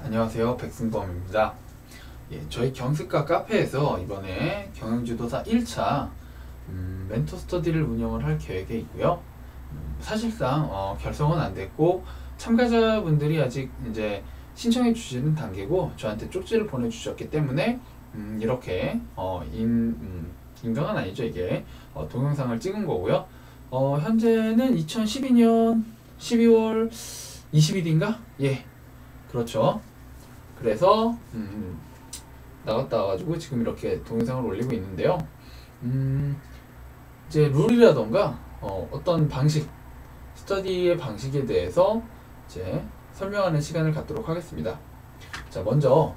안녕하세요, 백승범입니다. 저희 경습과 카페에서 이번에 경영지도사 1차 멘토 스터디를 운영을 할 계획에 있고요. 사실상 결성은 안 됐고 참가자분들이 아직 이제 신청해 주시는 단계고 저한테 쪽지를 보내주셨기 때문에 이렇게 인강은 아니죠. 이게 동영상을 찍은 거고요. 현재는 2012년 12월 20일인가? 예, 그렇죠. 그래서 나갔다 와가지고 지금 이렇게 동영상을 올리고 있는데요. 이제 룰이라던가 어떤 방식, 스터디의 방식에 대해서 이제 설명하는 시간을 갖도록 하겠습니다. 자, 먼저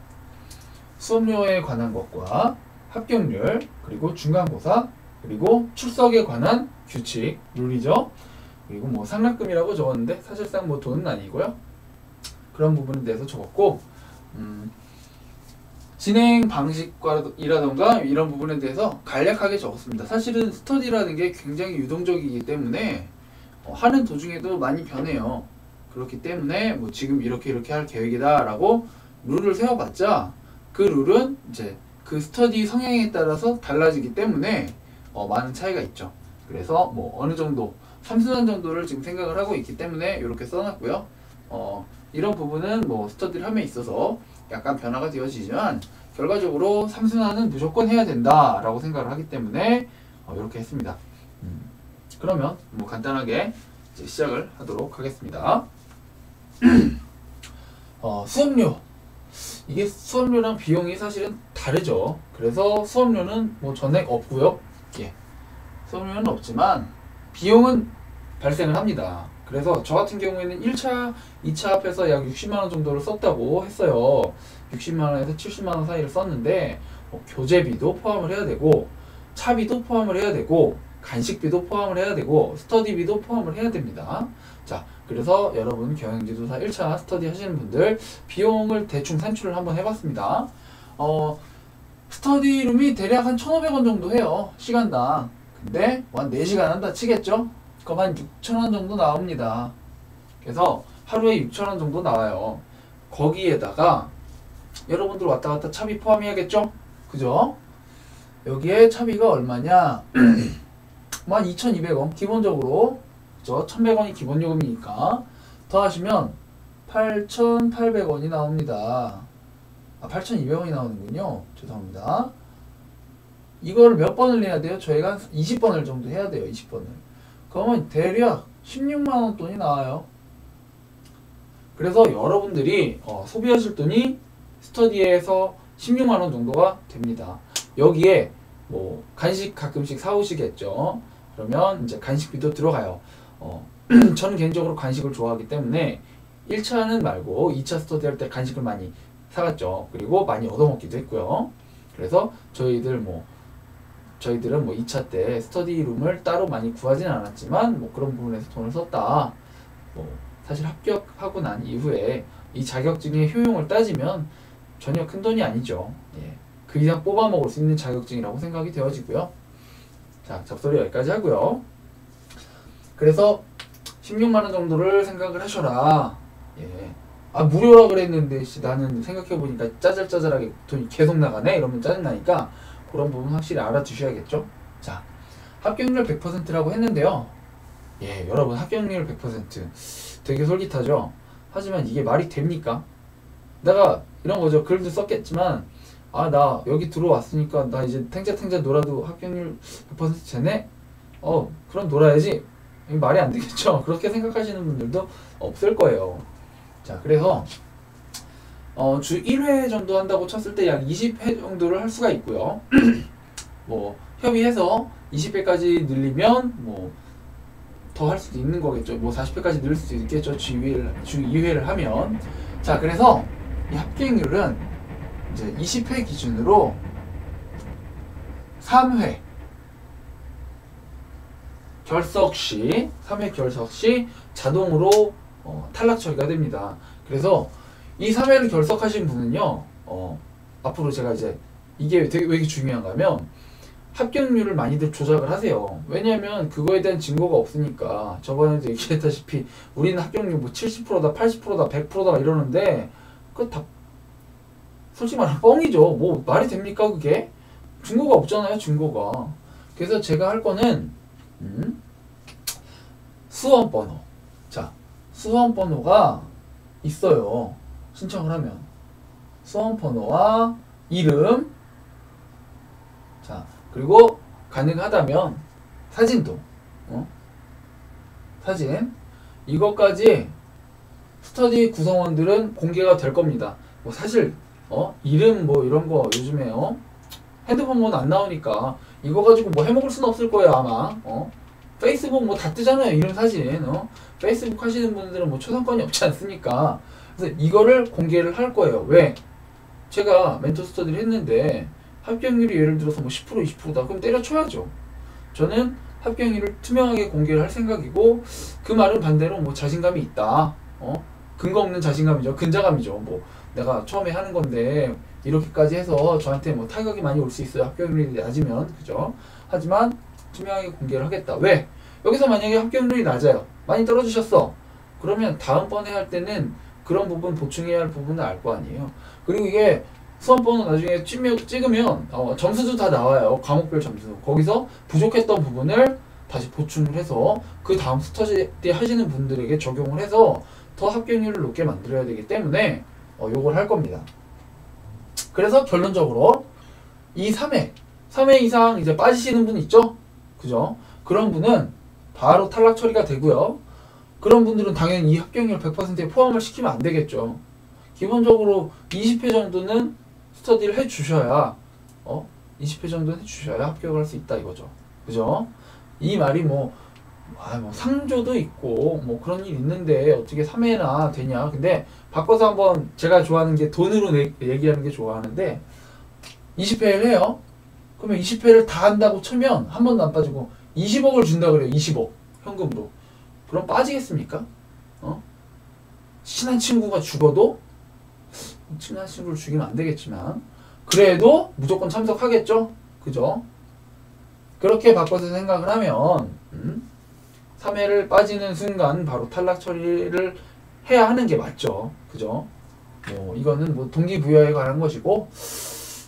수업료에 관한 것과 합격률, 그리고 중간고사, 그리고 출석에 관한 규칙, 룰이죠. 그리고 뭐 상납금이라고 적었는데 사실상 뭐 돈은 아니고요. 그런 부분에 대해서 적었고 진행 방식이라던가 이런 부분에 대해서 간략하게 적었습니다. 사실은 스터디라는 게 굉장히 유동적이기 때문에 하는 도중에도 많이 변해요. 그렇기 때문에 뭐 지금 이렇게 할 계획이다 라고 룰을 세워봤자 그 룰은 이제 그 스터디 성향에 따라서 달라지기 때문에 많은 차이가 있죠. 그래서 뭐 어느 정도 3순환 정도를 지금 생각을 하고 있기 때문에 이렇게 써놨고요. 이런 부분은 뭐 스터디를 함에 있어서 약간 변화가 되어지지만 결과적으로 3순환은 무조건 해야 된다 라고 생각을 하기 때문에 이렇게 했습니다. 그러면 뭐 간단하게 이제 시작을 하도록 하겠습니다. 수업료, 이게 수업료랑 비용이 사실은 다르죠. 그래서 수업료는 뭐 전액 없고요. 예, 수업료는 없지만 비용은 발생을 합니다. 그래서 저 같은 경우에는 1차, 2차 합해서 약 60만원 정도를 썼다고 했어요. 60만원에서 70만원 사이를 썼는데 교재비도 포함을 해야 되고 차비도 포함을 해야 되고 간식비도 포함을 해야 되고 스터디비도 포함을 해야 됩니다. 자, 그래서 여러분 경영지도사 1차 스터디 하시는 분들 비용을 대충 산출을 한번 해봤습니다. 스터디룸이 대략 한 1,500원 정도 해요. 시간당. 근데 한 4시간 한다 치겠죠? 그럼 한 6,000원 정도 나옵니다. 그래서 하루에 6,000원 정도 나와요. 거기에다가 여러분들 왔다 갔다 차비 포함해야겠죠? 그죠? 여기에 차비가 얼마냐? 뭐 한 2,200원 기본적으로, 그죠? 1,100원이 기본 요금이니까 더하시면 8,800원이 나옵니다. 8,200원이 나오는군요. 죄송합니다. 이걸 몇 번을 해야 돼요? 저희가 한 20번을 정도 해야 돼요. 20번을. 그러면 대략 16만원 돈이 나와요. 그래서 여러분들이 소비하실 돈이 스터디에서 16만원 정도가 됩니다. 여기에 뭐 간식 가끔씩 사오시겠죠. 그러면 이제 간식비도 들어가요. 저는 개인적으로 간식을 좋아하기 때문에 1차는 말고 2차 스터디 할 때 간식을 많이 사갔죠. 그리고 많이 얻어먹기도 했고요. 그래서 저희들은 뭐 2차 때 스터디룸을 따로 많이 구하진 않았지만 뭐 그런 부분에서 돈을 썼다. 뭐 사실 합격하고 난 이후에 이 자격증의 효용을 따지면 전혀 큰 돈이 아니죠. 예. 그 이상 뽑아 먹을 수 있는 자격증이라고 생각이 되어지고요. 자, 잡소리 여기까지 하고요. 그래서 16만원 정도를 생각을 하셔라. 예. 무료라 그랬는데 나는 생각해보니까 짜잘짜잘하게 돈이 계속 나가네? 이러면 짜증나니까 그런 부분 확실히 알아두셔야겠죠. 자, 합격률 100%라고 했는데요. 예, 여러분 합격률 100% 되게 솔깃하죠. 하지만 이게 말이 됩니까? 내가 이런 거죠. 글도 썼겠지만 나 여기 들어왔으니까 나 이제 탱자탱자 놀아도 합격률 100% 되네? 그럼 놀아야지. 이게 말이 안 되겠죠. 그렇게 생각하시는 분들도 없을 거예요. 자, 그래서 주 1회 정도 한다고 쳤을 때 약 20회 정도를 할 수가 있고요. 뭐 협의해서 20회까지 늘리면 뭐 더 할 수도 있는 거겠죠. 뭐 40회까지 늘릴 수도 있겠죠. 주 2회를 하면. 자, 그래서 이 합격률은 이제 20회 기준으로 3회 결석 시 3회 결석 시 자동으로 탈락 처리가 됩니다. 그래서 이 3회를 결석하신 분은요, 앞으로 제가 이제 이게 왜 이렇게 중요한가 하면 합격률을 많이들 조작을 하세요. 왜냐면 그거에 대한 증거가 없으니까. 저번에도 얘기했다시피 우리는 합격률 뭐 70%다, 80%다, 100%다 이러는데 그 다 솔직히 말하면 뻥이죠. 뭐 말이 됩니까 그게? 증거가 없잖아요 증거가. 그래서 제가 할 거는 수험번호. 자, 수험번호가 있어요. 신청을 하면 수험번호와 이름, 자 그리고 가능하다면 사진도, 사진, 이것까지 스터디 구성원들은 공개가 될 겁니다. 뭐 사실 이름 뭐 이런 거 요즘에 핸드폰 번호 안 나오니까 이거 가지고 뭐 해먹을 수는 없을 거예요 아마. 페이스북 뭐 다 뜨잖아요 이름 사진. 페이스북 하시는 분들은 뭐 초상권이 없지 않습니까? 그래서 이거를 공개를 할 거예요. 왜? 제가 멘토 스터디를 했는데 합격률이 예를 들어서 뭐 10% 20%다 그럼 때려쳐야죠. 저는 합격률을 투명하게 공개를 할 생각이고, 그 말은 반대로 뭐 자신감이 있다, 근거 없는 자신감이죠. 근자감이죠. 뭐 내가 처음에 하는 건데 이렇게까지 해서 저한테 뭐 타격이 많이 올 수 있어요. 합격률이 낮으면. 그죠? 하지만 투명하게 공개를 하겠다. 왜? 여기서 만약에 합격률이 낮아요. 많이 떨어지셨어. 그러면 다음번에 할 때는 그런 부분 보충해야 할 부분을 알 거 아니에요. 그리고 이게 수험번호 나중에 찍으면 점수도 다 나와요. 과목별 점수. 거기서 부족했던 부분을 다시 보충을 해서 그 다음 스터디 하시는 분들에게 적용을 해서 더 합격률을 높게 만들어야 되기 때문에 요걸 할 겁니다. 그래서 결론적으로 이 3회 이상 이제 빠지시는 분 있죠? 그죠? 그런 분은 바로 탈락 처리가 되고요. 그런 분들은 당연히 이 합격률 100%에 포함을 시키면 안 되겠죠. 기본적으로 20회 정도는 스터디를 해 주셔야 20회 정도는 해 주셔야 합격을 할 수 있다 이거죠. 그죠? 이 말이 뭐 상조도 있고 뭐 그런 일 있는데 어떻게 3회나 되냐. 근데 바꿔서 한번 제가 좋아하는 게 돈으로 얘기하는 게 좋아하는데 20회를 해요. 그러면 20회를 다 한다고 치면 한 번도 안 빠지고 20억을 준다 그래요. 20억 현금으로. 그럼 빠지겠습니까? 친한 친구가 죽어도, 친한 친구를 죽이면 안 되겠지만 그래도 무조건 참석하겠죠? 그죠? 그렇게 바꿔서 생각을 하면 3회를 빠지는 순간 바로 탈락 처리를 해야 하는 게 맞죠. 그죠? 뭐 이거는 뭐 동기부여에 관한 것이고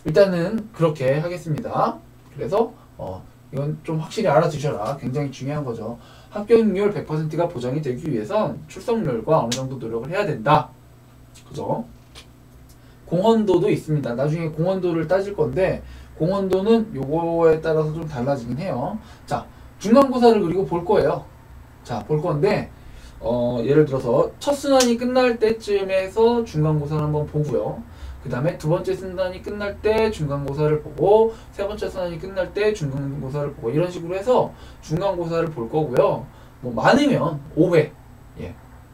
일단은 그렇게 하겠습니다. 그래서 이건 좀 확실히 알아두셔라. 굉장히 중요한 거죠. 합격률 100%가 보장이 되기 위해선 출석률과 어느 정도 노력을 해야 된다. 그죠? 공헌도도 있습니다. 나중에 공헌도를 따질 건데 공헌도는 요거에 따라서 좀 달라지긴 해요. 자, 중간고사를 그리고 볼 거예요. 자, 볼 건데 예를 들어서 첫 순환이 끝날 때쯤에서 중간고사를 한번 보고요. 그 다음에 두 번째 순환이 끝날 때 중간고사를 보고 세 번째 순환이 끝날 때 중간고사를 보고 이런 식으로 해서 중간고사를 볼 거고요. 뭐 많으면 5회,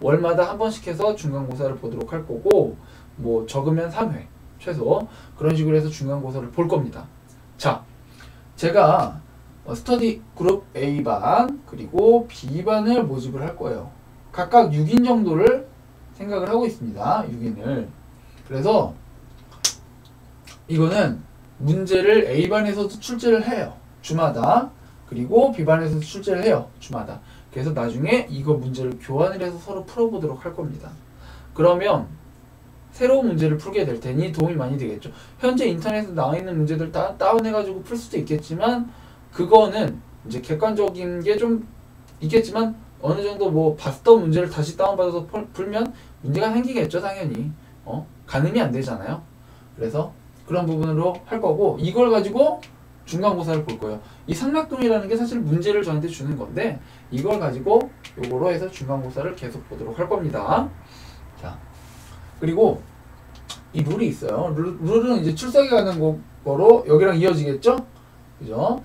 월마다 한 번씩 해서 중간고사를 보도록 할 거고, 뭐 적으면 3회 최소 그런 식으로 해서 중간고사를 볼 겁니다. 자, 제가 스터디 그룹 A반 그리고 B반을 모집을 할 거예요. 각각 6인 정도를 생각을 하고 있습니다. 6인을. 그래서 이거는 문제를 A반에서도 출제를 해요. 주마다. 그리고 B반에서도 출제를 해요. 주마다. 그래서 나중에 이거 문제를 교환을 해서 서로 풀어보도록 할 겁니다. 그러면 새로운 문제를 풀게 될 테니 도움이 많이 되겠죠. 현재 인터넷에 나와 있는 문제들 다 다운해가지고 풀 수도 있겠지만 그거는 이제 객관적인 게 좀 있겠지만 어느 정도 뭐 봤던 문제를 다시 다운받아서 풀면 문제가 생기겠죠. 당연히. 가늠이 안 되잖아요. 그래서 그런 부분으로 할 거고 이걸 가지고 중간고사를 볼 거예요. 이 상락금이라는 게 사실 문제를 저한테 주는 건데 이걸 가지고 요거로 해서 중간고사를 계속 보도록 할 겁니다. 자, 그리고 이 룰이 있어요. 룰은 이제 출석에 가는 거로 여기랑 이어지겠죠? 그죠?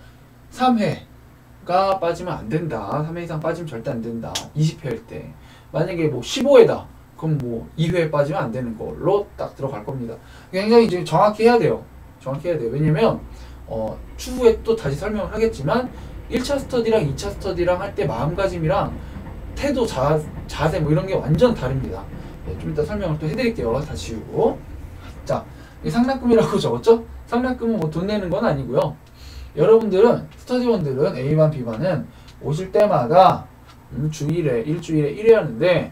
3회가 빠지면 안 된다. 3회 이상 빠지면 절대 안 된다. 20회일 때. 만약에 뭐 15회다. 그럼 뭐 2회 빠지면 안 되는 걸로 딱 들어갈 겁니다. 굉장히 이제 정확히 해야 돼요. 정확히 해야 돼요. 왜냐면 추후에 또 다시 설명을 하겠지만 1차 스터디랑 2차 스터디랑 할 때 마음가짐이랑 태도, 자세 뭐 이런 게 완전 다릅니다. 좀 이따 설명을 또 해드릴게요. 다 지우고. 자, 이 상납금이라고 적었죠? 상납금은 뭐 돈 내는 건 아니고요. 여러분들은, 스터디원들은 A반, B반은 오실 때마다 일주일에 1회 하는데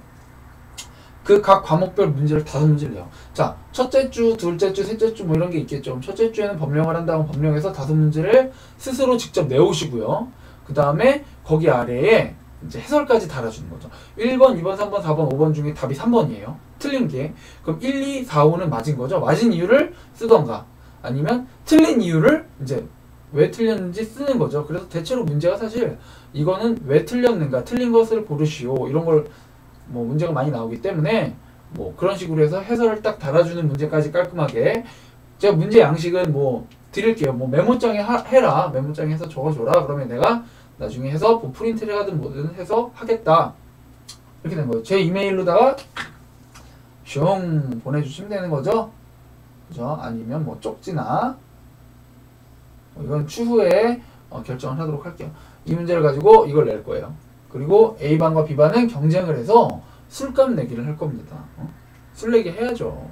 그 각 과목별 문제를 5문제를 내요. 자, 첫째 주, 둘째 주, 셋째 주 뭐 이런 게 있겠죠. 첫째 주에는 법령을 한다고 법령에서 5문제를 스스로 직접 내오시고요. 그 다음에 거기 아래에 이제 해설까지 달아주는 거죠. 1번, 2번, 3번, 4번, 5번 중에 답이 3번이에요. 틀린 게. 그럼 1, 2, 4, 5는 맞은 거죠. 맞은 이유를 쓰던가 아니면 틀린 이유를 이제 왜 틀렸는지 쓰는 거죠. 그래서 대체로 문제가 사실 이거는 왜 틀렸는가, 틀린 것을 고르시오 이런 걸 뭐 문제가 많이 나오기 때문에 뭐 그런 식으로 해서 해설을 딱 달아주는 문제까지 깔끔하게 제가 문제 양식은 뭐 드릴게요. 뭐 메모장에 해라. 메모장에 해서 적어줘라. 그러면 내가 나중에 해서 뭐 프린트를 하든 뭐든 해서 하겠다. 이렇게 된 거예요. 제 이메일로다가 슝 보내주시면 되는 거죠. 그죠? 아니면 뭐 쪽지나 이건 추후에 결정을 하도록 할게요. 이 문제를 가지고 이걸 낼 거예요. 그리고 A반과 B반은 경쟁을 해서 술값 내기를 할 겁니다. 술 내기 해야죠.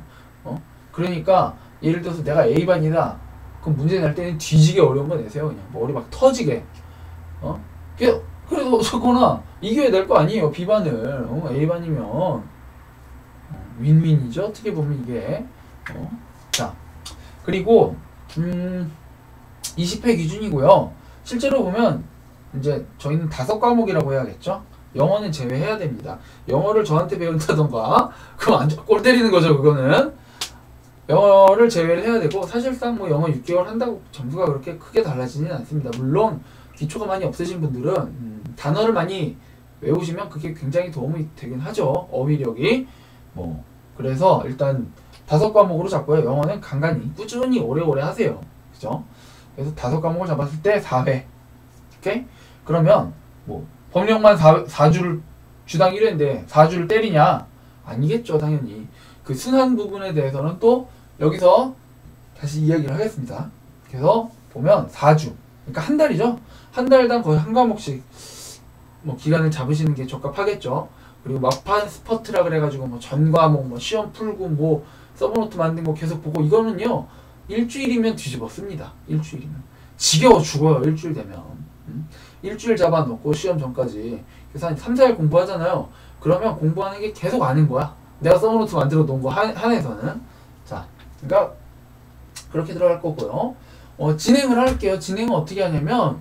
그러니까 예를 들어서 내가 A반이다. 그럼 문제 낼 때는 뒤지게 어려운 거 내세요. 그냥 머리 막 터지게. 그래도 어쨌거나 이겨야 될 거 아니에요. B반을. A반이면 윈윈이죠. 어떻게 보면 이게. 자, 그리고 20회 기준이고요. 실제로 보면 이제 저희는 5과목이라고 해야겠죠. 영어는 제외해야 됩니다. 영어를 저한테 배운다던가 그럼 완전 꼴 때리는 거죠. 그거는 영어를 제외를 해야 되고 사실상 뭐 영어 6개월 한다고 점수가 그렇게 크게 달라지지는 않습니다. 물론 기초가 많이 없으신 분들은 단어를 많이 외우시면 그게 굉장히 도움이 되긴 하죠. 어휘력이 뭐 그래서 일단 5과목으로 잡고요. 영어는 간간히 꾸준히 오래오래 하세요. 그죠? 그래서 5과목을 잡았을 때 4회. 오케이? 그러면 뭐 법령만 4주를 주당 1회인데 4주를 때리냐? 아니겠죠. 당연히. 그 순환 부분에 대해서는 또 여기서 다시 이야기를 하겠습니다. 그래서 보면 4주. 그러니까 한 달이죠. 한 달당 거의 한 과목씩 뭐 기간을 잡으시는 게 적합하겠죠. 그리고 막판 스퍼트라 그래가지고 뭐 전 과목 뭐 시험 풀고 뭐 서브노트 만든 거 계속 보고 이거는요. 일주일이면 뒤집어씁니다. 일주일이면. 지겨워 죽어요. 일주일 되면. 일주일 잡아놓고 시험 전까지 그래서 한 3, 4일 공부하잖아요. 그러면 공부하는 게 계속 아는 거야. 내가 서브노트 만들어 놓은 거 한에서는. 자, 그러니까 그렇게 들어갈 거고요. 진행을 할게요. 진행은 어떻게 하냐면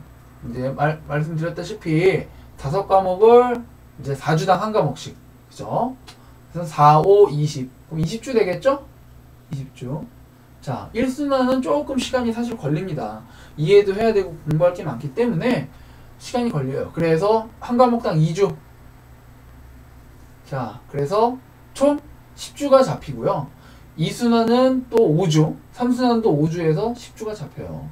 이제 말씀드렸다시피 5과목을 이제 4주당 한 과목씩. 그죠? 그래서 4, 5, 20. 그럼 20주 되겠죠? 20주. 자, 1순환은 조금 시간이 사실 걸립니다. 이해도 해야 되고 공부할 게 많기 때문에 시간이 걸려요. 그래서 한 과목당 2주. 자, 그래서 총 10주가 잡히고요. 2순환은 또 5주, 3순환도 5주에서 10주가 잡혀요.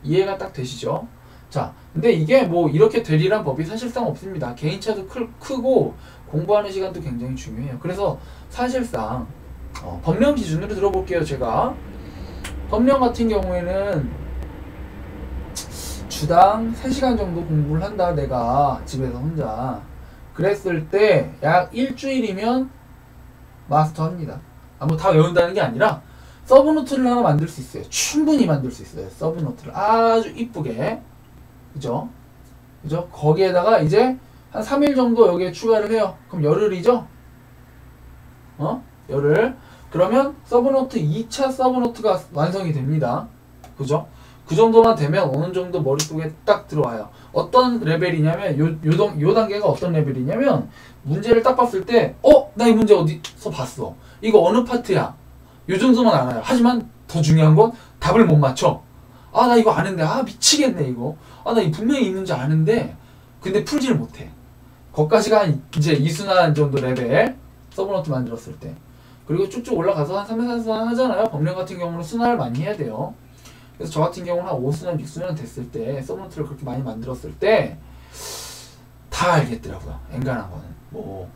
이해가 딱 되시죠? 자, 근데 이게 뭐 이렇게 되리란 법이 사실상 없습니다. 개인차도 크고 공부하는 시간도 굉장히 중요해요. 그래서 사실상 법령 기준으로 들어볼게요. 제가 법령 같은 경우에는 주당 3시간 정도 공부를 한다. 내가 집에서 혼자 그랬을 때 약 일주일이면 마스터합니다. 뭐 다 외운다는 게 아니라 서브노트를 하나 만들 수 있어요. 충분히 만들 수 있어요. 서브노트를 아주 이쁘게. 그죠? 그죠? 거기에다가 이제 한 3일 정도 여기에 추가를 해요. 그럼 열흘이죠? 열흘. 그러면 서브노트 2차 서브노트가 완성이 됩니다. 그죠? 그 정도만 되면 어느 정도 머릿속에 딱 들어와요. 어떤 레벨이냐면 요 단계가 어떤 레벨이냐면 문제를 딱 봤을 때 나 이 문제 어디서 봤어. 이거 어느 파트야. 요 정도만 알아요. 하지만 더 중요한 건 답을 못 맞춰. 나 이거 아는데 미치겠네 이거. 나 이 분명히 있는지 아는데 근데 풀지를 못해. 거기까지가 이제 2순환 정도 레벨 서브노트 만들었을 때. 그리고 쭉쭉 올라가서 한 3, 4순환 하잖아요. 법령 같은 경우는 순환을 많이 해야 돼요. 그래서 저 같은 경우는 한 5순환, 6순환 됐을 때 서브노트를 그렇게 많이 만들었을 때 다 알겠더라고요. 엔간한 거는. 뭐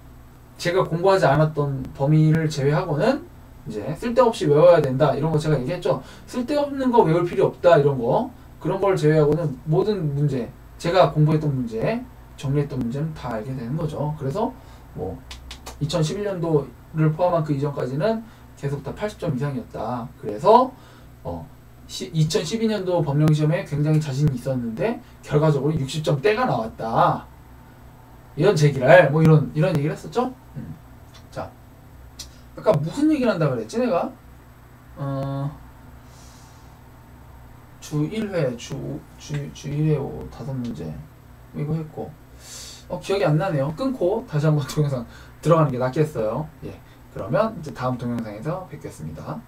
제가 공부하지 않았던 범위를 제외하고는 이제 쓸데없이 외워야 된다 이런 거 제가 얘기했죠. 쓸데없는 거 외울 필요 없다 이런 거 그런 걸 제외하고는 모든 문제 제가 공부했던 문제 정리했던 문제는 다 알게 되는 거죠. 그래서 뭐 2011년도를 포함한 그 이전까지는 계속 다 80점 이상이었다. 그래서 2012년도 법령시험에 굉장히 자신이 있었는데 결과적으로 60점대가 나왔다. 이런 제기를 뭐 이런 얘기를 했었죠. 자, 아까 무슨 얘기를 한다 그랬지 내가? 주 1회, 주 1회 5문제 이거 했고 기억이 안 나네요. 끊고 다시 한번 동영상 들어가는 게 낫겠어요. 예, 그러면 이제 다음 동영상에서 뵙겠습니다.